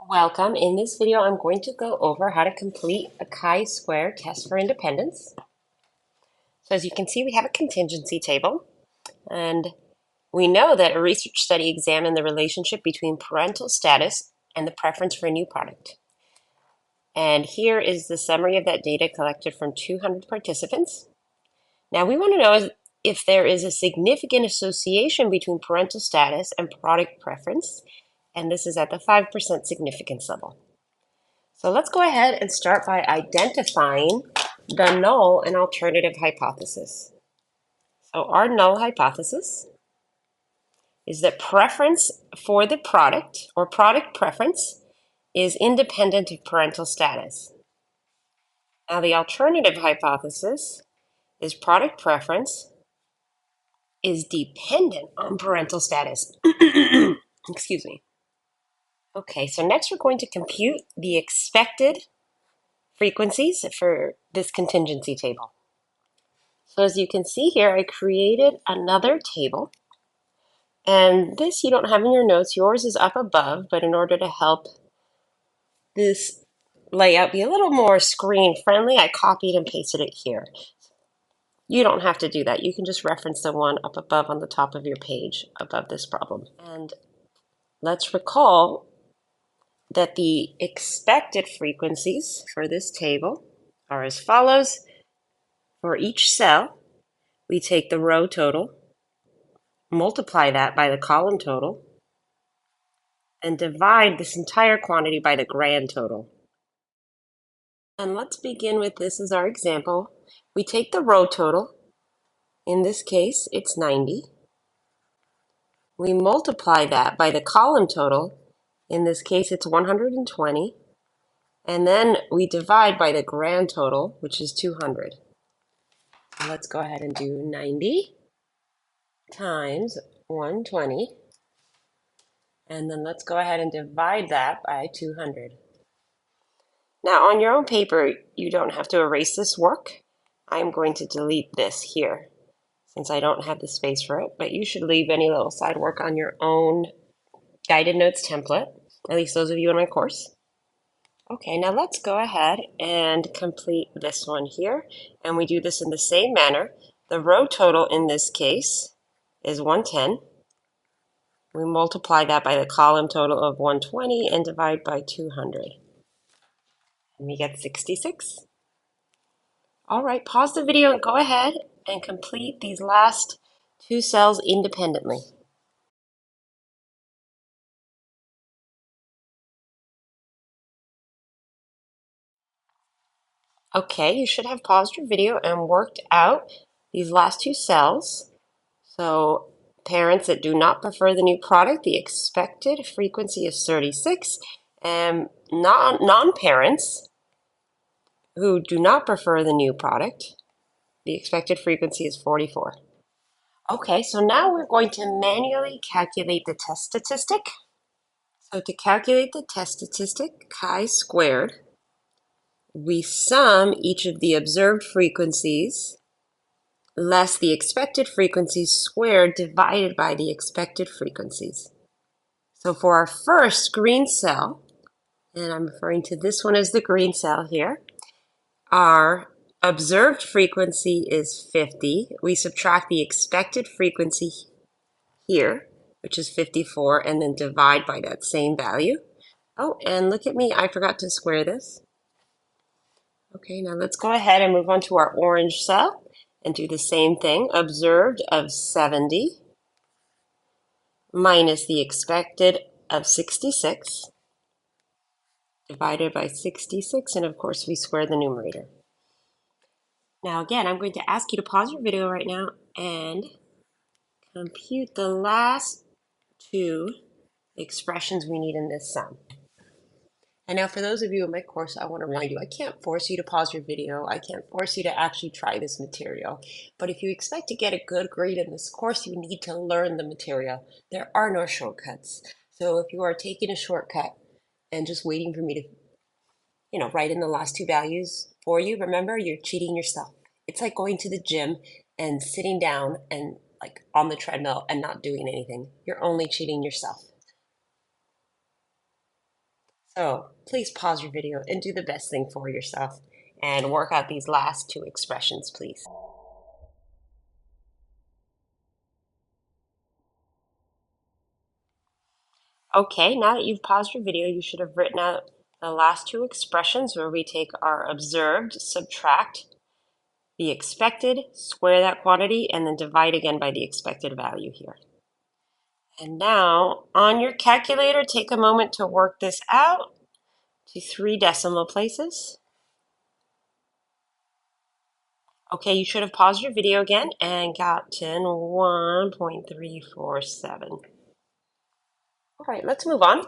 Welcome. In this video, I'm going to go over how to complete a chi-square test for independence. So as you can see, we have a contingency table, and we know that a research study examined the relationship between parental status and the preference for a new product. And here is the summary of that data collected from 200 participants. Now we want to know if there is a significant association between parental status and product preference, and this is at the 5% significance level. So let's go ahead and start by identifying the null and alternative hypothesis. So our null hypothesis is that preference for the product or product preference is independent of parental status. Now the alternative hypothesis is product preference is dependent on parental status. Excuse me. Okay, so next we're going to compute the expected frequencies for this contingency table. So as you can see here, I created another table. And this you don't have in your notes. Yours is up above, but in order to help this layout be a little more screen friendly, I copied and pasted it here. You don't have to do that. You can just reference the one up above on the top of your page above this problem. And let's recall that the expected frequencies for this table are as follows. For each cell, we take the row total, multiply that by the column total, and divide this entire quantity by the grand total. And let's begin with this as our example. We take the row total. In this case, it's 90. We multiply that by the column total. In this case, it's 120. And then we divide by the grand total, which is 200. So let's go ahead and do 90 times 120. And then let's go ahead and divide that by 200. Now on your own paper, you don't have to erase this work. I'm going to delete this here since I don't have the space for it, but you should leave any little side work on your own guided notes template, at least those of you in my course. Okay, now let's go ahead and complete this one here, and we do this in the same manner. The row total in this case is 110. We multiply that by the column total of 120 and divide by 200. And we get 66. All right, pause the video and go ahead and complete these last two cells independently. Okay, you should have paused your video and worked out these last two cells. So parents that do not prefer the new product, the expected frequency is 36, and non-parents who do not prefer the new product, the expected frequency is 44. Okay, so now we're going to manually calculate the test statistic. So to calculate the test statistic, chi-squared, we sum each of the observed frequencies less the expected frequencies squared divided by the expected frequencies. So for our first green cell, and I'm referring to this one as the green cell here, our observed frequency is 50. We subtract the expected frequency here, which is 54, and then divide by that same value. Oh, and look at me, I forgot to square this. Okay, now let's go ahead and move on to our orange cell and do the same thing. Observed of 70 minus the expected of 66 divided by 66, and of course we square the numerator. Now again, I'm going to ask you to pause your video right now and compute the last two expressions we need in this sum. And now for those of you in my course, I want to remind you, I can't force you to pause your video. I can't force you to actually try this material. But if you expect to get a good grade in this course, you need to learn the material. There are no shortcuts. So if you are taking a shortcut and just waiting for me to, write in the last two values for you, remember, you're cheating yourself. It's like going to the gym and sitting down and like on the treadmill and not doing anything. You're only cheating yourself. So please pause your video and do the best thing for yourself and work out these last two expressions, please. Okay, now that you've paused your video, you should have written out the last two expressions where we take our observed, subtract the expected, square that quantity, and then divide again by the expected value here. And now on your calculator, take a moment to work this out to 3 decimal places. Okay, you should have paused your video again and gotten 1.347. All right, let's move on.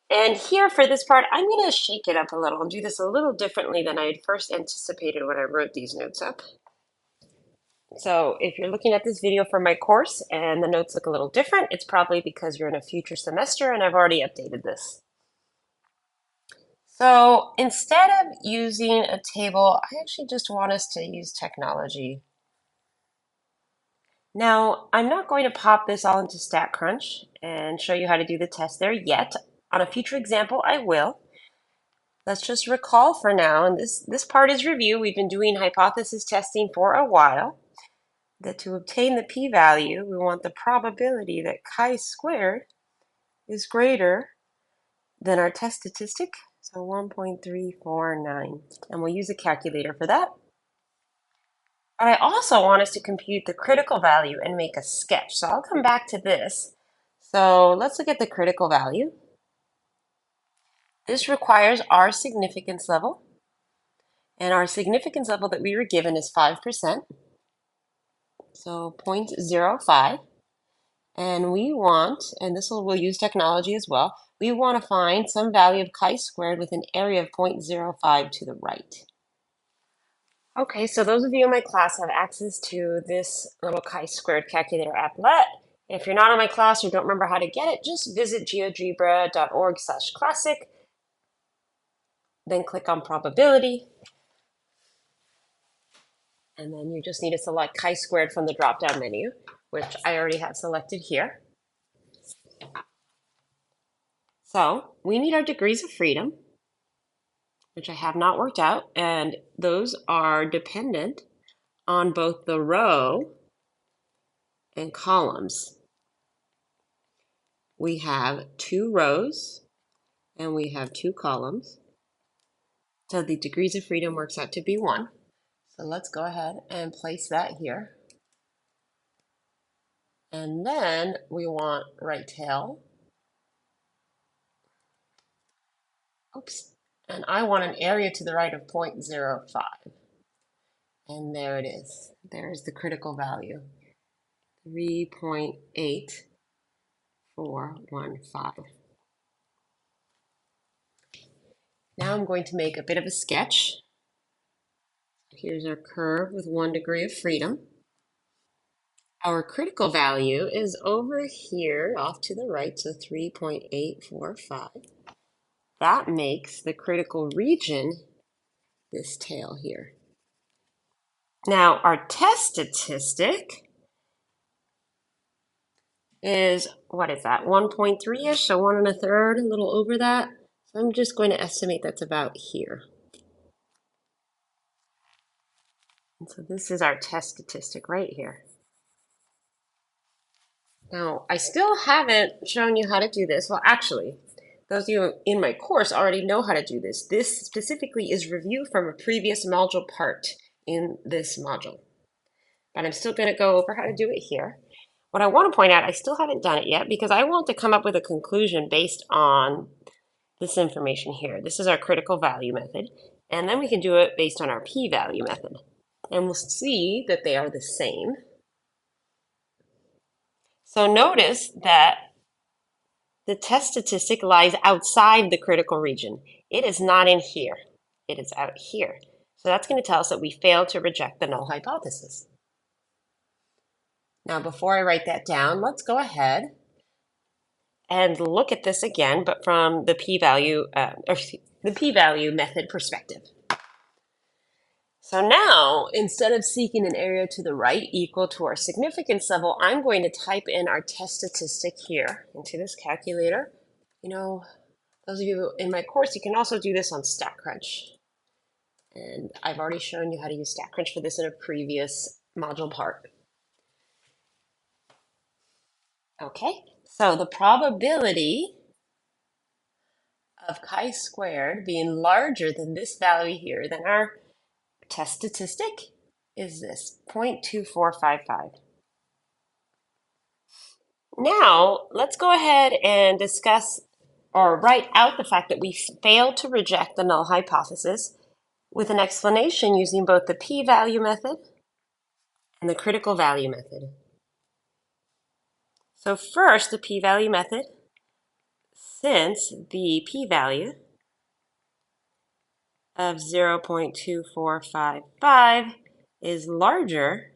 And here for this part, I'm going to shake it up a little and do this a little differently than I had first anticipated when I wrote these notes up. So if you're looking at this video for my course and the notes look a little different, it's probably because you're in a future semester and I've already updated this. So instead of using a table, I actually just want us to use technology. Now, I'm not going to pop this all into StatCrunch and show you how to do the test there yet. On a future example, I will. Let's just recall for now, and this part is review. We've been doing hypothesis testing for a while, that to obtain the p-value, we want the probability that chi-squared is greater than our test statistic, so 1.349. And we'll use a calculator for that. But I also want us to compute the critical value and make a sketch. So I'll come back to this. So let's look at the critical value. This requires our significance level. And our significance level that we were given is 5%. So 0.05. And we want, and we'll use technology as well, we want to find some value of chi-squared with an area of 0.05 to the right. Okay, so those of you in my class have access to this little chi-squared calculator applet. If you're not in my class or don't remember how to get it, just visit geogebra.org/classic, then click on probability, and then you just need to select chi-squared from the drop-down menu, which I already have selected here. So we need our degrees of freedom, which I have not worked out, and those are dependent on both the row and columns. We have 2 rows and we have 2 columns. So the degrees of freedom works out to be 1. So let's go ahead and place that here. And then we want right tail. Oops. And I want an area to the right of 0.05. And there it is. There's the critical value. 3.8415. Now I'm going to make a bit of a sketch. Here's our curve with 1 degree of freedom. Our critical value is over here off to the right, so 3.845. That makes the critical region this tail here. Now our test statistic is, what is that, 1.3-ish, so 1 1/3, a little over that. So I'm just going to estimate that's about here. And so this is our test statistic right here. Now, I still haven't shown you how to do this. Well, actually, those of you in my course already know how to do this. This specifically is review from a previous module part in this module. But I'm still going to go over how to do it here. What I want to point out, I still haven't done it yet because I want to come up with a conclusion based on this information here. This is our critical value method. And then we can do it based on our p-value method. And we'll see that they are the same. So notice that the test statistic lies outside the critical region. It is not in here. It is out here. So that's going to tell us that we failed to reject the null hypothesis. Now, before I write that down, let's go ahead and look at this again, but from the p-value method perspective. So now, instead of seeking an area to the right equal to our significance level, I'm going to type in our test statistic here into this calculator. You know, Those of you in my course, you can also do this on StatCrunch. And I've already shown you how to use StatCrunch for this in a previous module part. Okay, so the probability of chi-squared being larger than this value here, than our test statistic, is this, 0.2455. Now, let's go ahead and discuss or write out the fact that we failed to reject the null hypothesis with an explanation using both the p-value method and the critical value method. So first, the p-value method, since the p-value of 0.2455 is larger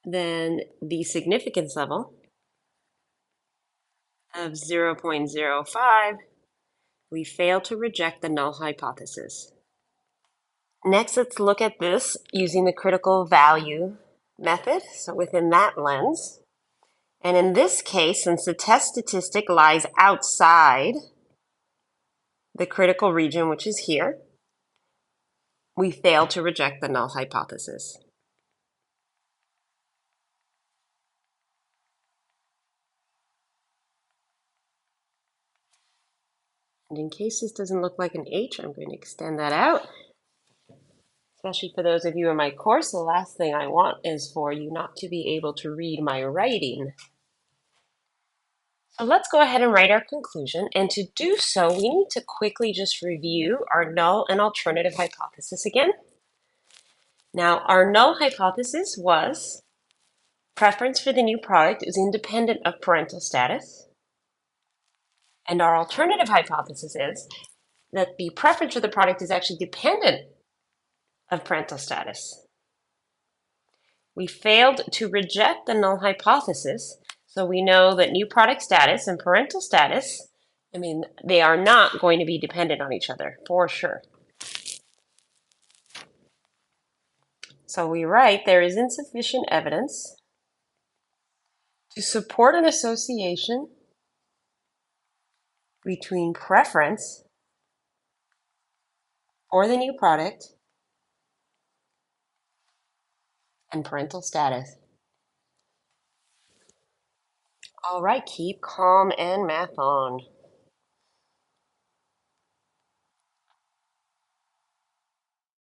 than the significance level of 0.05, we fail to reject the null hypothesis. Next, let's look at this using the critical value method, so within that lens. And in this case, since the test statistic lies outside the critical region, which is here, we fail to reject the null hypothesis. And in case this doesn't look like an H, I'm going to extend that out. Especially for those of you in my course, the last thing I want is for you not to be able to read my writing. So let's go ahead and write our conclusion. And to do so, we need to quickly just review our null and alternative hypothesis again. Now, our null hypothesis was preference for the new product is independent of parental status. And our alternative hypothesis is that the preference for the product is actually dependent of parental status. We failed to reject the null hypothesis, so we know that new product status and parental status, they are not going to be dependent on each other, for sure. So we write, there is insufficient evidence to support an association between preference for the new product and parental status. All right, keep calm and math on.